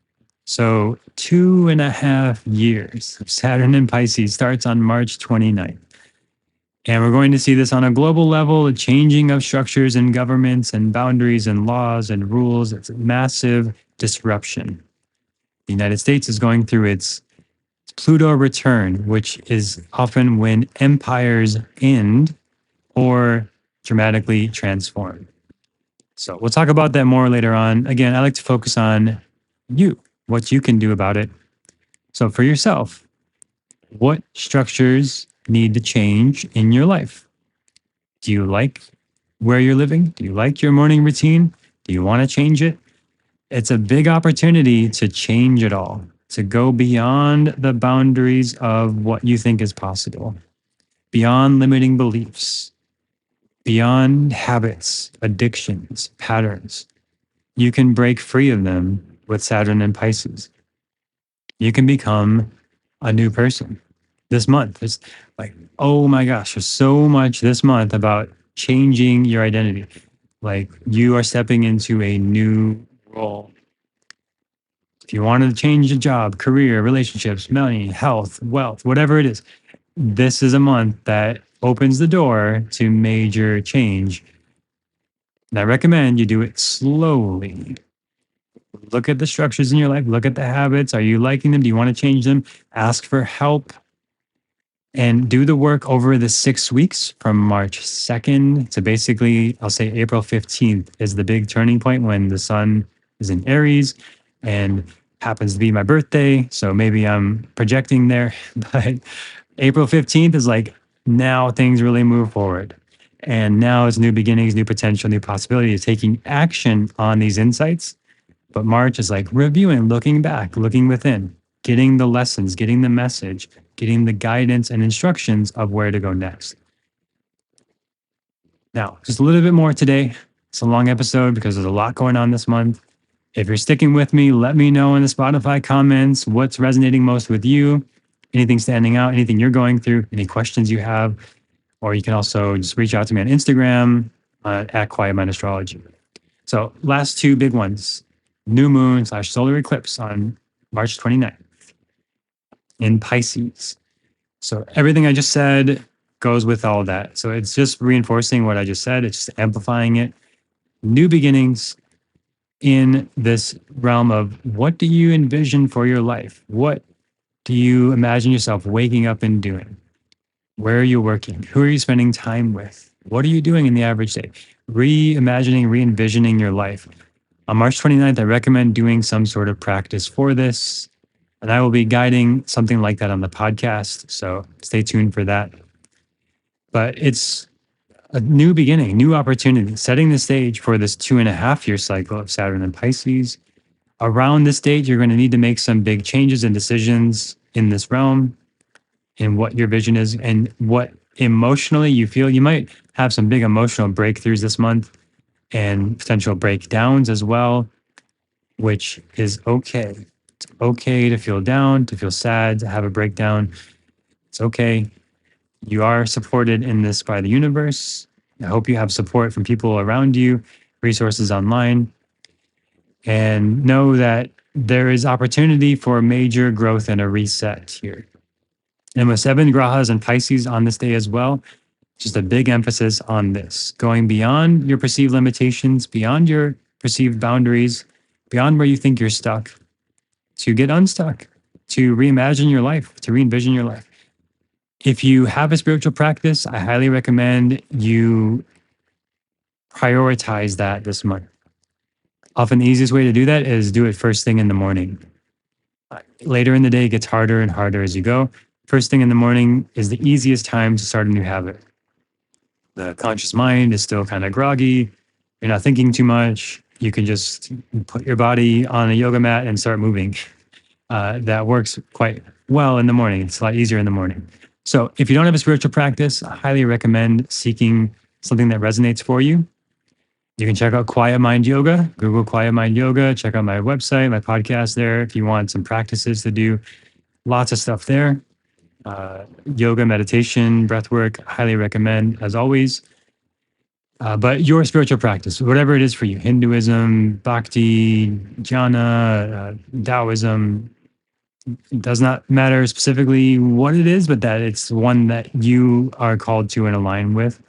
So 2.5 years of Saturn in Pisces starts on March 29th. And we're going to see this on a global level, a changing of structures and governments and boundaries and laws and rules. It's a massive disruption. The United States is going through its Pluto return, which is often when empires end or dramatically transform. So we'll talk about that more later on. Again, I like to focus on you, what you can do about it. So for yourself, what structures need to change in your life? Do you like where you're living? Do you like your morning routine? Do you want to change it? It's a big opportunity to change it all, to go beyond the boundaries of what you think is possible, beyond limiting beliefs, beyond habits, addictions, patterns. You can break free of them with Saturn and Pisces. You can become a new person this month. It's like, oh my gosh, there's so much this month about changing your identity. Like you are stepping into a new role. If you wanted to change a job, career, relationships, money, health, wealth, whatever it is, this is a month that opens the door to major change. And I recommend you do it slowly. Look at the structures in your life. Look at the habits. Are you liking them? Do you want to change them? Ask for help. And do the work over the 6 weeks from March 2nd to basically, I'll say April 15th is the big turning point when the sun is in Aries and Happens to be my birthday, so maybe I'm projecting there. But April 15th is like, now things really move forward. And now it's new beginnings, new potential, new possibilities, taking action on these insights. But March is like reviewing, looking back, looking within, getting the lessons, getting the message, getting the guidance and instructions of where to go next. Now, just a little bit more today. It's a long episode because there's a lot going on this month. If you're sticking with me, let me know in the Spotify comments what's resonating most with you, anything standing out, anything you're going through, any questions you have. Or you can also just reach out to me on Instagram at Quiet Mind Astrology. So, last two big ones, new moon / solar eclipse on March 29th in Pisces. So, everything I just said goes with all that. So, it's just reinforcing what I just said, it's just amplifying it. New beginnings in this realm of what do you envision for your life? What do you imagine yourself waking up and doing? Where are you working? Who are you spending time with? What are you doing in the average day? Reimagining, re-envisioning your life. On March 29th, I recommend doing some sort of practice for this. And I will be guiding something like that on the podcast. So stay tuned for that. But it's a new beginning, new opportunity, setting the stage for this 2.5 year cycle of Saturn and Pisces. Around this date, you're going to need to make some big changes and decisions in this realm, in what your vision is and what emotionally you feel. You might have some big emotional breakthroughs this month and potential breakdowns as well, which is okay. It's okay to feel down, to feel sad, to have a breakdown. It's okay. You are supported in this by the universe. I hope you have support from people around you, resources online, and know that there is opportunity for major growth and a reset here. And with 7 grahas and Pisces on this day as well, just a big emphasis on this, going beyond your perceived limitations, beyond your perceived boundaries, beyond where you think you're stuck, to get unstuck, to reimagine your life, to re-envision your life. If you have a spiritual practice, I highly recommend you prioritize that this month. Often the easiest way to do that is do it first thing in the morning. Later in the day, it gets harder and harder as you go. First thing in the morning is the easiest time to start a new habit. The conscious mind is still kind of groggy. You're not thinking too much. You can just put your body on a yoga mat and start moving. That works quite well in the morning. It's a lot easier in the morning. So if you don't have a spiritual practice, I highly recommend seeking something that resonates for you. You can check out Quiet Mind Yoga, Google Quiet Mind Yoga, check out my website, my podcast there if you want some practices to do. Lots of stuff there. Yoga, meditation, breath work, highly recommend as always. But your spiritual practice, whatever it is for you, Hinduism, Bhakti, Jhana, Taoism, it does not matter specifically what it is, but that it's one that you are called to and align with.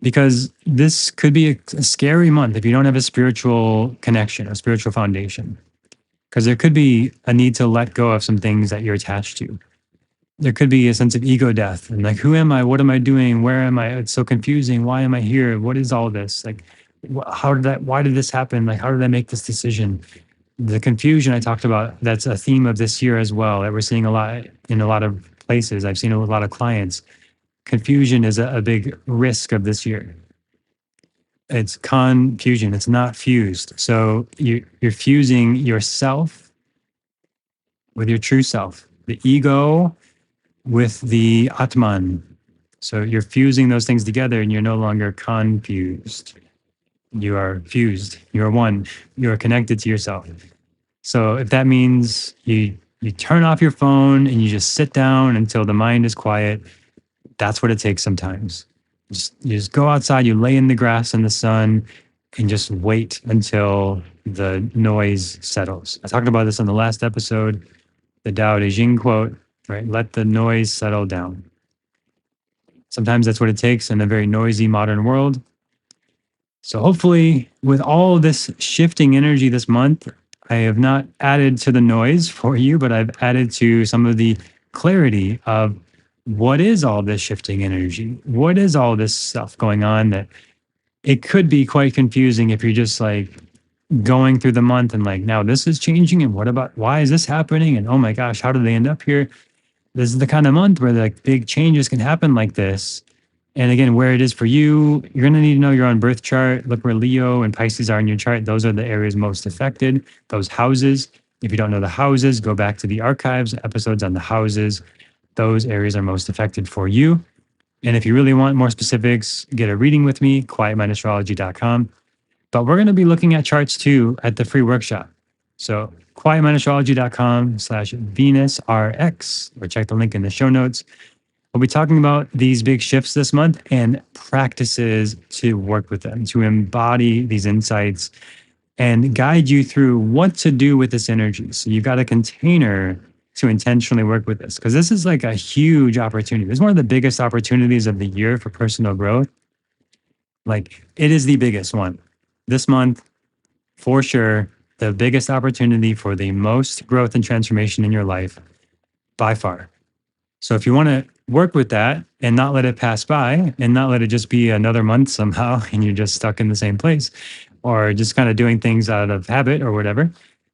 Because this could be a scary month if you don't have a spiritual connection, a spiritual foundation. Because there could be a need to let go of some things that you're attached to. There could be a sense of ego death and like, who am I? What am I doing? Where am I? It's so confusing. Why am I here? What is all this? Like, why did this happen? Like, how did I make this decision? The confusion I talked about, that's a theme of this year as well, that we're seeing a lot in a lot of places. I've seen a lot of clients. Confusion is a big risk of this year. It's confusion. It's not fused. So you're fusing yourself with your true self, the ego with the Atman. So you're fusing those things together and you're no longer confused. You are fused. You're one. You're connected to yourself. So if that means you turn off your phone and you just sit down until the mind is quiet, that's what it takes sometimes. You just go outside, you lay in the grass in the sun and just wait until the noise settles. I talked about this in the last episode, the Tao Te Ching quote, right? Let the noise settle down. Sometimes that's what it takes in a very noisy modern world. So hopefully with all this shifting energy this month, I have not added to the noise for you, but I've added to some of the clarity of what is all this shifting energy? What is all this stuff going on that it could be quite confusing if you're just like going through the month and like, now this is changing. And what about, why is this happening? And oh my gosh, how did they end up here? This is the kind of month where like big changes can happen like this. And again, where it is for you, you're going to need to know your own birth chart. Look where Leo and Pisces are in your chart. Those are the areas most affected, those houses. If you don't know the houses, go back to the archives, episodes on the houses. Those areas are most affected for you. And if you really want more specifics, get a reading with me, quietmindastrology.com. But we're going to be looking at charts too at the free workshop. So quietmindastrology.com/VenusRx, or check the link in the show notes. We'll be talking about these big shifts this month and practices to work with them, to embody these insights and guide you through what to do with this energy. So you've got a container to intentionally work with this, because this is like a huge opportunity. It's one of the biggest opportunities of the year for personal growth. Like, it is the biggest one. This month, for sure, the biggest opportunity for the most growth and transformation in your life by far. So if you want to work with that and not let it pass by and not let it just be another month somehow and you're just stuck in the same place or just kind of doing things out of habit or whatever,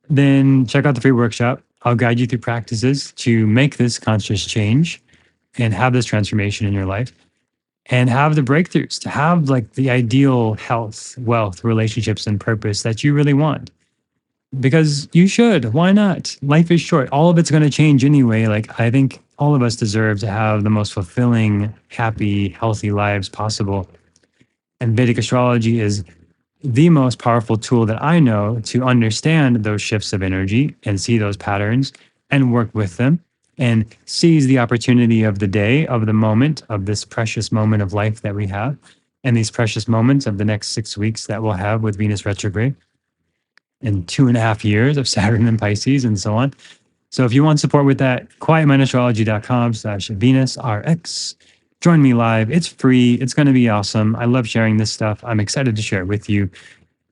then check out the free workshop. I'll guide you through practices to make this conscious change and have this transformation in your life and have the breakthroughs, to have like the ideal health, wealth, relationships, and purpose that you really want. Because you should. Why not? Life is short. All of it's going to change anyway. Like, I think all of us deserve to have the most fulfilling, happy, healthy lives possible. And Vedic astrology is the most powerful tool that I know to understand those shifts of energy and see those patterns and work with them and seize the opportunity of the day, of the moment, of this precious moment of life that we have, and these precious moments of the next 6 weeks that we'll have with Venus retrograde and 2.5 years of Saturn and Pisces and so on. So if you want support with that, quietmindastrology.com/VenusRx. Join me live. It's free. It's going to be awesome. I love sharing this stuff. I'm excited to share it with you.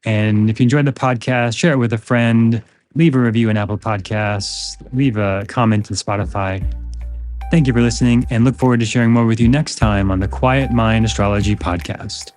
And if you enjoyed the podcast, share it with a friend, leave a review in Apple Podcasts, leave a comment in Spotify. Thank you for listening and look forward to sharing more with you next time on the Quiet Mind Astrology Podcast.